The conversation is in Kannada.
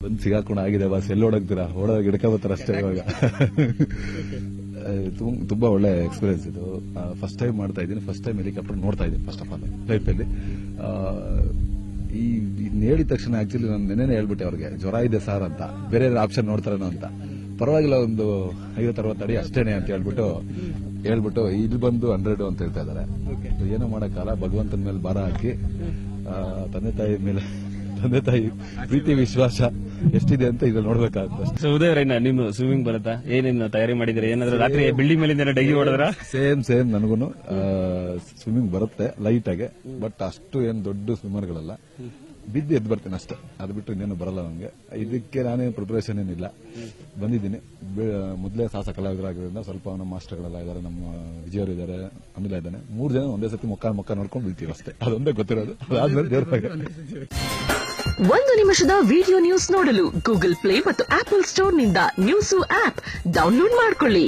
ಬಂದು ಸಿಗಾಕೊಂಡು ಆಗಿದೆ ಬಾಸ್, ಎಲ್ಲಿ ಓಡೋಗ್ತೀರಾ, ಓಡೋಗಿ ಹಿಡ್ಕೊಬತ್ತಾರ ಅಷ್ಟೇ. ಇವಾಗ ತುಂಬಾ ಒಳ್ಳೆ ಎಕ್ಸ್ಪೀರಿಯನ್ಸ್ ಇದು. ಫಸ್ಟ್ ಟೈಮ್ ಮಾಡ್ತಾ ಇದ್ದೀನಿ, ಫಸ್ಟ್ ಟೈಮ್ ಹೆಲಿಕಾಪ್ಟರ್ ನೋಡ್ತಾ ಇದ್ದೀನಿ ಫಸ್ಟ್ ಆಫ್ ಆಲ್ ಲೈಫಲ್ಲಿ. ಈ ಹೇಳಿದ ತಕ್ಷಣ ಆಕ್ಚುಲಿ ನಾನು ನೆನ್ನೆ ಹೇಳ್ಬಿಟ್ಟೆ ಅವ್ರಿಗೆ, ಜ್ವರ ಇದೆ ಸಾರ್ ಅಂತ, ಬೇರೆ ಆಪ್ಷನ್ ನೋಡ್ತಾರೇನೋ ಅಂತ. ಪರವಾಗಿಲ್ಲ, ಒಂದು 50-60 ಅಡಿ ಅಷ್ಟೇನೆ ಅಂತ ಹೇಳ್ಬಿಟ್ಟು ಇಲ್ಲಿ ಬಂದು 100 ಅಂತ ಹೇಳ್ತಾ ಇದಾರೆ. ಏನೋ ಮಾಡಕ್ಕಲ್ಲ, ಭಗವಂತನ ಮೇಲೆ ಭಾರ ಹಾಕಿ, ತಂದೆ ತಾಯಿ ಪ್ರೀತಿ ವಿಶ್ವಾಸ ಎಷ್ಟಿದೆ ಅಂತ ಈಗ ನೋಡ್ಬೇಕಾಗುತ್ತೆ. ಸೊ ಉದಯ ರೈನ, ನಿಮ್ ಸ್ವಿಮ್ಮಿಂಗ್ ಬರುತ್ತಾ? ಏನೇನು ತಯಾರಿ ಮಾಡಿದ್ರೆ? ಏನಾದ್ರು ರಾತ್ರಿ ಬಿಲ್ಡಿಂಗ್ ಮೇಲಿಂದ ಡೈಗಿ ಹೊಡೆದ್ರ? ಸೇಮ್ ನನಗೂ ಸ್ವಿಮ್ಮಿಂಗ್ ಬರುತ್ತೆ ಲೈಟ್ ಆಗಿ, ಬಟ್ ಅಷ್ಟು ಏನ್ ದೊಡ್ಡ ಸ್ವಿಮ್ಮರ್ಗಳಲ್ಲ. ಬಿದ್ದು ಎದ್ದು ಬರ್ತೇನೆ ಅಷ್ಟೇ, ಅದು ಬಿಟ್ಟು ಇನ್ನೇನು ಬರಲ್ಲ ನನಗೆ. ಇದಕ್ಕೆ ನಾನೇನು ಪ್ರಿಪರೇಷನ್ ಏನಿಲ್ಲ, ಬಂದಿದ್ದೀನಿ. ಮೊದಲೇ ಸಾಹಸ ಕಲಾವಿದರಾಗಿರೋದ್ರಿಂದ ಸ್ವಲ್ಪ ನಮ್ಮ ಮಾಸ್ಟರ್ಗಳೆಲ್ಲ ಇದ್ದಾರೆ, ನಮ್ಮ ವಿಜಯವರು ಇದ್ದಾರೆ, ಅನಿಲ ಇದ್ದಾನೆ. 3 ಜನ ಒಂದೇ ಸತಿ ಮುಖ ನೋಡ್ಕೊಂಡು ಬೀಳ್ತೀವಿ ಅಷ್ಟೇ, ಅದೊಂದೇ ಗೊತ್ತಿರೋದು. ಅದಾದ್ಮೇಲೆ ದೇವ್ರ 1 ನಿಮಿಷದ ವಿಡಿಯೋ ನ್ಯೂಸ್ ನೋಡಲು ಗೂಗಲ್ ಪ್ಲೇ ಮತ್ತು ಆಪಲ್ ಸ್ಟೋರ್ನಿಂದ ನ್ಯೂಸು ಆಪ್ ಡೌನ್ಲೋಡ್ ಮಾಡಿಕೊಳ್ಳಿ.